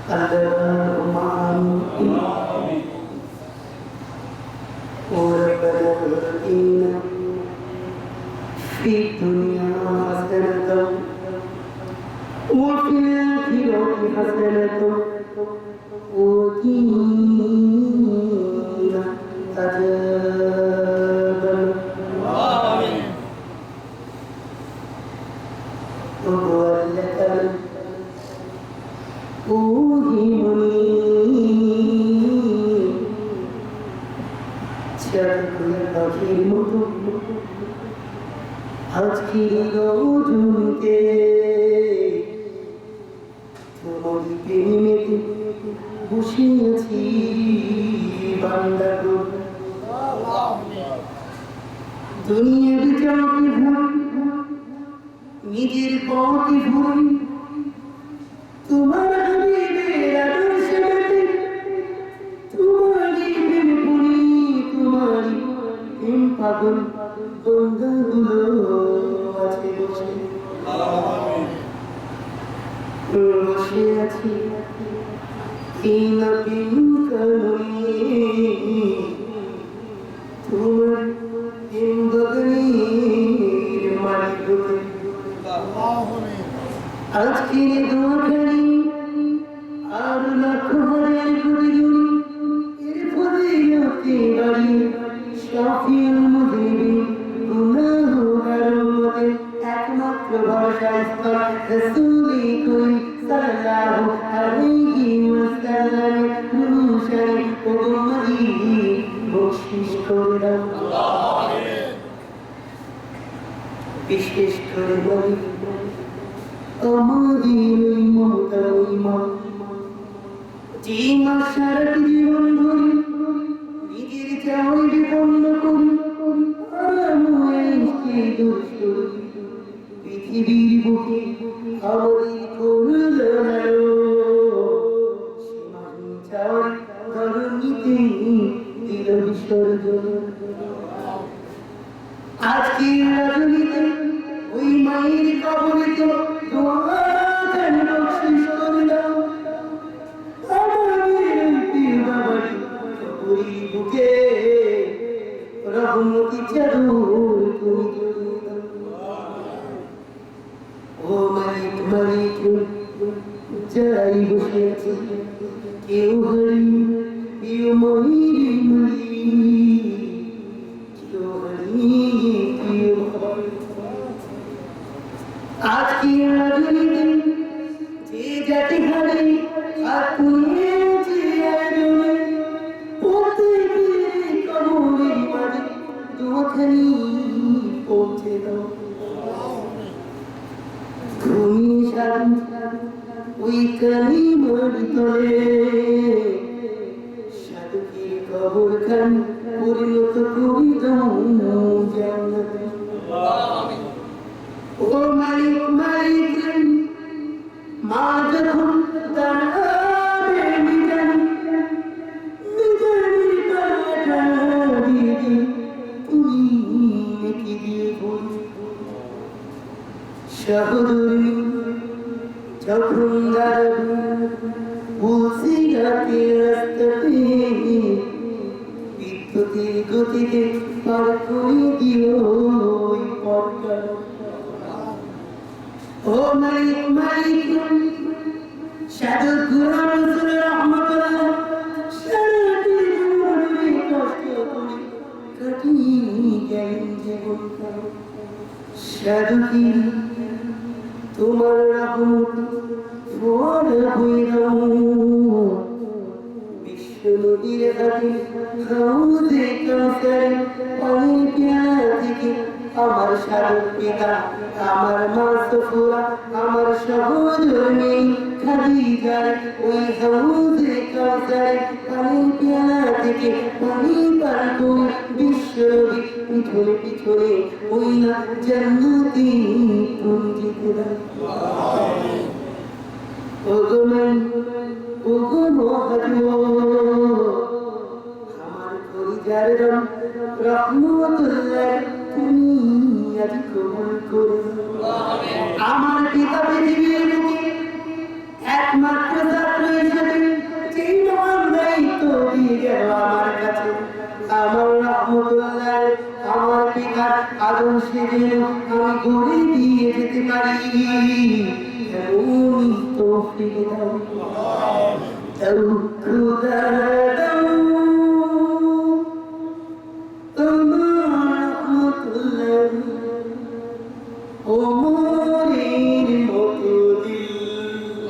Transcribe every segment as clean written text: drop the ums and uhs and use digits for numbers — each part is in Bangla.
اللهم آمين. وربنا آتنا في الدنيا حسنة وفي الآخرة حسنة وقنا عذاب النار. وولدنا أوهمني চাঁদকুল পাখির মতো আজকের রজনীতে তোমারই প্রেমেতে বসে আছি বান্দা গো। দুনিয়ার চাঁদকে ভুল নিজের পথে ভুল তোমার হাবিবের আদর্শ পেতে তোমারই প্রেম পুরি তোমারই প্রেম পাগল বন্ধুগুলো আছে বসে বসে আছি এই না প্রেম কারণে তোমার প্রেম বদনের মালিক হতে আজকে দোয়াখানি আর লক্ষ হাজার কোটি জুড়ি এর ফজিলতে বাড়ি শাফিউল মুযনিবিন গুনাহগার উম্মতের একমাত্র ভরসাস্থল রাসূলে করিম সাল্লাল্লাহু আলাইহি ওয়াসাল্লামের রূশানি ও গুম্মদি বখশিশ করে দাও আমিন। বিশেষ করে বলি আমাদের মমতার মা যে মা সারাটি জীবন ধরে নিজের চাওয়াই বিপন্ন করি আমাকে দোষ করি পৃথিবীর বুকে আমাদের করুণা সীমাহীন চাওয়াই ধরণীতে দিল বিসর্জন। আজকের রাজনীতি ওই মায়ের কবরিতে দোয়া কেন বখশিশ করে দাও আমাদের প্রিয় বাবারি কবরির বুকে রহমতি চাদর তুমি জড়িয়ে দাও। ও মালিক মালিক যাই বসে আছে কেউ হরি প্রিয় মায়ের মালিক কেউ হরি প্রিয় আজকে রাজনীতি যে জাতি হারে আত্মীয় যে আয়োজনে প্রত্যেকের কবরের মাঝে দুখানি পৌঁছে দাও। ঘুমিয়ে সারি ওই কালিমার তলে সাধকের কবরখানি পরিণত করি দাও জান্নাতে। ও মালিক মালিক মা যখন দাঁড়াবে মিজানি মিজানির পাল্লাটা দিয়ে তুমি কি দিয়ে বল সহদরী যখন দাঁড়াবে বলছি রাতে রাস্তাতে বিদ্যুতের গতিতে পার করে দিও ওই পথটা। ও মালিক মালিক সাধক গুরু রাসূল রাহমাতুল্লাহ সারাটি জীবনে কষ্ট করে কাটিয়ে গেলেন জীবনটা সাধকি তোমার রহমত ফোয়ারা হয়ে দাও বিশ্ব নদীর ঘাটে হাউজে কাউসারে পানির পেয়ালা থেকে আমার সাধক পিতা আমার মা সফুরা আমার সহধর্মী খাদিজার ওই হাউজে কাউসারে পানির পেয়ালা থেকে পানি পান করে বিশ্বনবী পিছনে পিছনে ওই না জান্নাতি পৌঁছিতে দাও। ওগো মান ওগো মহাজো আমার কলিজার রং রহমতুল্লাহ তুমি আজ কবুল করে আমার পিতা পৃথিবীর বুকে একমাত্র ছাত্র হিসেবে বাংলাদেশে যেন আমি গড়ে দিয়ে যেতে পারি এমনই তৌফিক দাও দাও খোদা দাও তোমার রহমতুল্লাহ ওমরের মতো দিল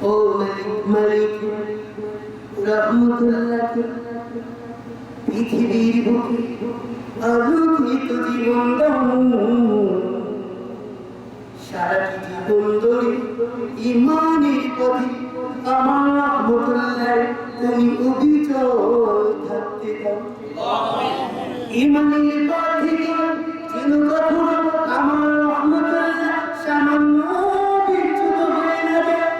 ও মালিক রহমতুল্লাহ পৃথিবীর বুকে আলোকিত জীবন দাও সারাটি জীবন ধরে ইমানের পথে আমার রহমতুল্লাহ তুমি অবিচল থাকতে দাও ইমানের পথ থেকে যেন কখনো আমার রহমতুল্লাহ সামান্য বিচ্যুত হয়ে না যায়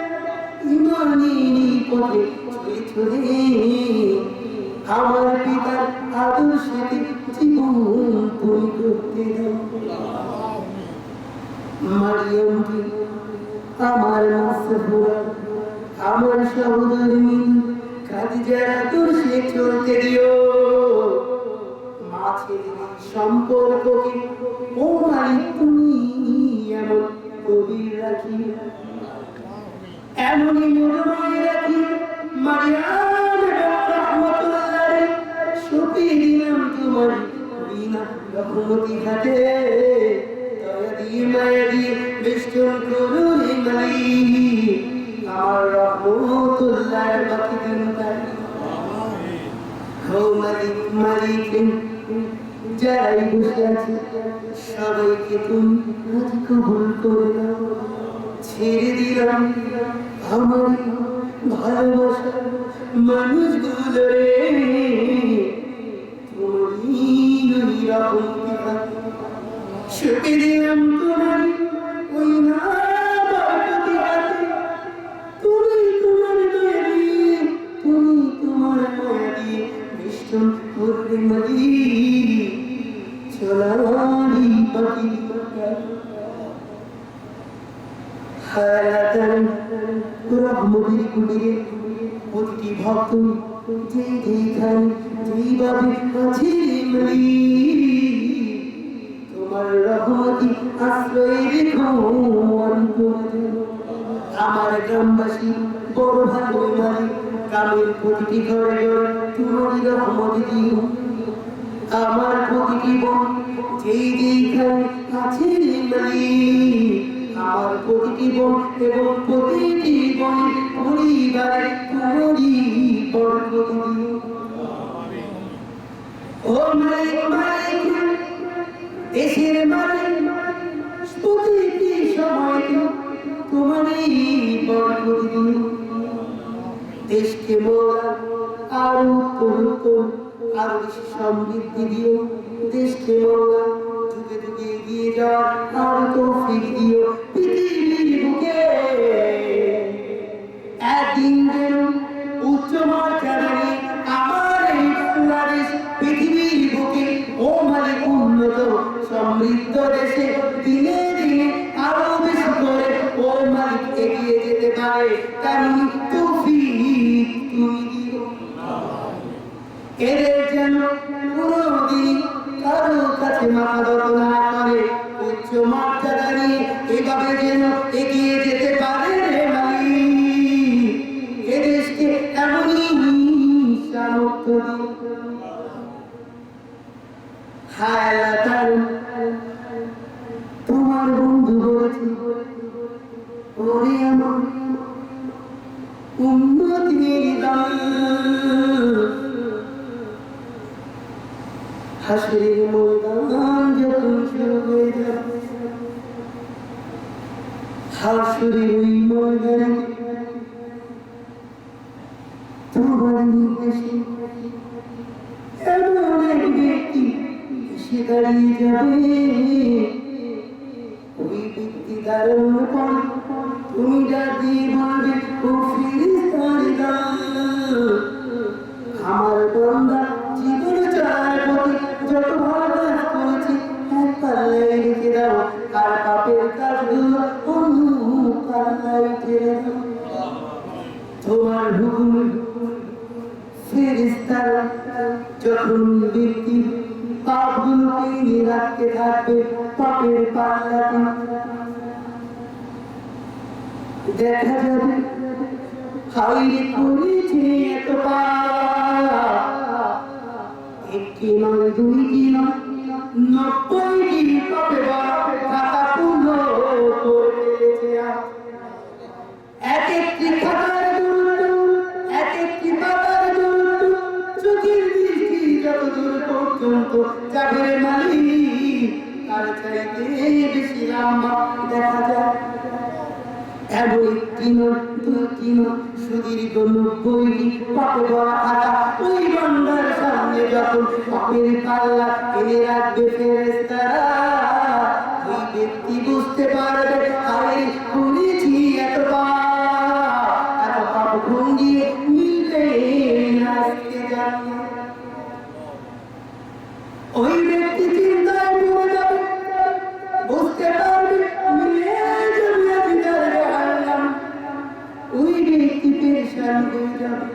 ইমানের পথে চলে চলে আমার পিতার আদর্শে জীবন তুমি করতে দাও মারিয়ামকে আমার মাসফুরা আমার সহোদরী খাদিজার আদর্শে চলতে দিও মা ছেলের সম্পর্ককে ও মালিক তুমি এমন গভীর রাখি এমনই মনোময় রাখি মারিয়াম রহমতুল্লাহ সঁপে দিলাম তোমার বিনা রহমতি হাতে দয়া দিয়ে মায়া দিয়ে বেষ্টন করো রে মালিক আমার রহমতুল্লাহ বাকি দিন তাই ও মালিক মালিক যারাই বসে আছে সবাইকে তুমি আজ কবুল করে দাও ছেড়ে দিলাম আমার ভালোবাসা মানুষগুলো রে তুমি রহমত সঁপে দিলাম তোমার ওই না বরকতি হাতে তুমি তোমার দয়া দিয়ে তুমি তোমার মায়া দিয়ে বিষ্ণু করবে মালিক চলারি পাখি হায়াতান রহমতের কুটিরে প্রতিটি ভক্ত যেখানে যেভাবে আছে তোমার রহমতি আশ্রয় রেখো অন্তরে আমার গ্রামবাসী বড় ভালো মালিক গ্রামের প্রতিটি ঘরে ঘরে তোমার রহমতি দিও আমার প্রতিটি বোন যেখানে আছে আমার প্রতিটি বোন এবং প্রতিটি বোন পরিবারে তোমারই বরকত দিও ও মালিক মালিক দেশের মালিক প্রতিটি সময় তোমারই বরকত দিও দেশকে মোরা আরো উত্তর আরো বেশি সমৃদ্ধি দিও দেশকে মোরা যুগে যুগে এগিয়ে যাওয়ার আরো তৌফিক দিও পৃথিবীর বুকে একদিন যেন উচ্চ মর্যাদায় আমার এই বাংলাদেশ পৃথিবীর বুকে ও মালিক উন্নত সমৃদ্ধ দেশে দিনে দিনে আরো বেশি করে ও মালিক এগিয়ে যেতে পারে তেমনি তৌফিক তুমি দিও এদের যেন কোনোদিন কারো কাছে মাথা নত না করে উচ্চ মর্যাদা নিয়ে এভাবে যেন এগিয়ে যেতে পারে রে মালিক এদেশকে এমনই সামর্থ্য দিও হায়াতান তোমার বন্ধু বলেছি ওরে আমার উন্নতির দান হাসরের ময়দান যখন শুরু হয়ে যাবে হাসরের ওই ময়দানে তোমার নির্দেশে এমন এক ব্যক্তি এসে দাঁড়িয়ে যাবে ওই ব্যক্তি দাঁড়ানোর পর তুমি ডাক দিয়ে বলবে ও ফেরেশতারে দাও আমার বান্দা জীবন চলার পথে যত ভালো কাজ করেছে এক পাল্লায় রেখে দাও আর পাপের কাজগুলো অন্য পাল্লায় ছেড়ে দাও তোমার হুকুম ফেরেশতারা যখন ব্যক্তি পাপগুলোকে দেখা যাবে হাইরে করেছে এত একটি নয় দুইটি নয় 90টি পাপে খাতা পূর্ণ করেছে এক একটি খাতার দূরত্ব এক একটি পাতার দূরত্ব চোখের দৃষ্টি যত দূর পর্যন্ত যাবে মালিক তার চাইতে বেশি লম্বা দেখা যায় এমন একটি নয় দুইটি নয় সুদীর্ঘ 90টি পাপে ভরা খাতা ওই বান্দার সামনে যখন পাপের পাল্লা এনে রাখবে ফেরেশতারা ওই ব্যক্তি বুঝতে পারবে আমি করেছি এত পাপ ভঙ্গিয়ে মিলবে আজকে জানি ওই ব্যক্তি চিন্তায় পড়ে যাবে বুঝতে পারবে মিলে যাবে ভিতরে আল্লাহ ওই ব্যক্তি পেরেশান হয়ে যাবে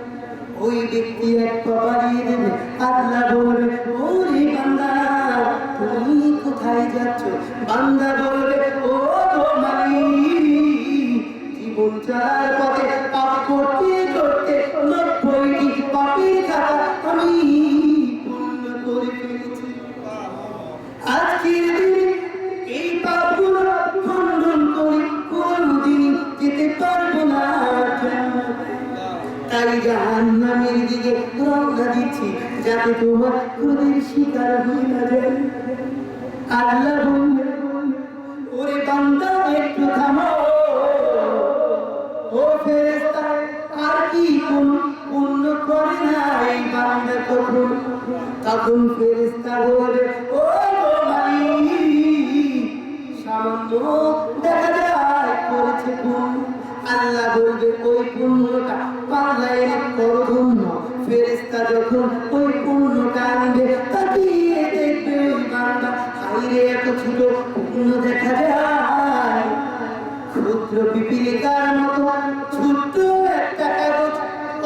ওই ব্যক্তি এক পা বাড়িয়ে দেবে আল্লাহ বলবে ওরে বান্দা তুমি কোথায় যাচ্ছ বান্দা বলবে ও গো মালিক জীবন চলার পথে পাপ করতে করতে 90টি পাপের খাতা আমি পূর্ণ করে ফেলেছি আজকের দিনে এই পাপগুলো খণ্ডন করে কোনদিন যেতে পারবো না তাই জাহান্নামের দিকে রওনা দিচ্ছি যাতে তোমার ক্রোধের শিকার হয়ে না যায় আল্লাহ বলবে ওরে বান্দা একটু থামো ও ফেরেশতা আর কি কোন পুণ্য করে না এই বান্দা তখন ফেরেশতা বলবে ও গো মালিক সামান্য দেখা যায় করেছে পুণ্য আল্লাহ বলবে ওই পুণ্যটা পাল্লায় করো ধন্য ফেরেশতা যখন ওই পুণ্যটা আনবে তাকিয়ে দেখবে ওই বান্দা হাইরে এত ছোট পুণ্য দেখা যায় ক্ষুদ্র পিপীলিকার মতো ছোট্ট একটা কাগজ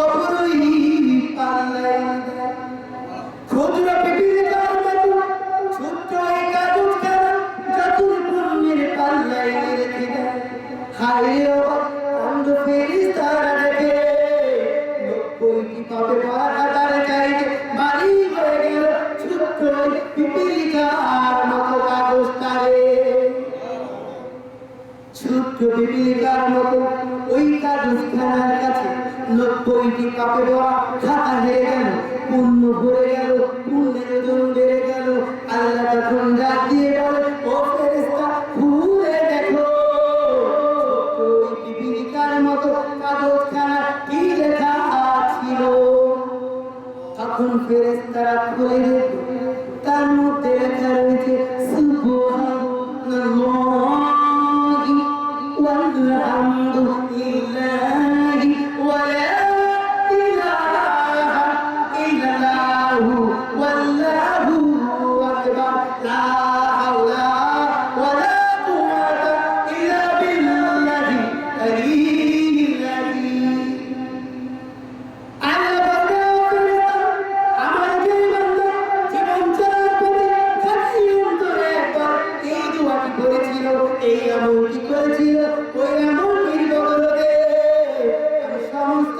অপরই পাল্লায় ক্ষুদ্র পিপীলিকার মতো ছোট্ট এই কাগজটা যখন পুণ্যের পাল্লায় রেখে দেয় হাইরে অন্ধ ফেরেশতারা দেখে 90টি পাপে ভরা খাতার চাইতে ভারী হয়ে গেল ছোট্ট পিপীলিকার মতো কাগজটারে ছোট্ট পিপীলিকার মতো ওই কাগজখানার কাছে 90টি পাপে ভরা খাতা হয়ে গেল পুণ্য ভরে গেল পুণ্যের ওজন বেড়ে গেল আল্লাহ তখন ডাক দিয়ে বলে ও ফেরেশতা ঘুরে দেখো ওই পিপীলিকার মতো কাগজখানা কি লেখা ছিল তখন ফেরেশতারা খুলে দেখবে তার মধ্যে লেখা রয়েছে সুবহানাল্লাহি ওয়ালহামদুলিল্লাহি ওয়ালা ইলাহা ইল্লাল্লাহু ওয়াল্লাহু আকবার লা হাওলা ওয়ালা কুওয়াতা ইল্লা বিল্লাহি আলিয়্যিল আযীম আল্লাহ বলে আমার যে বান্দা জীবন চলার পথে খাঁটি অন্তরে একবার এই দোয়াটি করেছিল এই আমলটি করেছিল ওই আমলটির বদলে আমি সমস্ত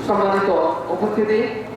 সম্মানিত উপস্থিতি,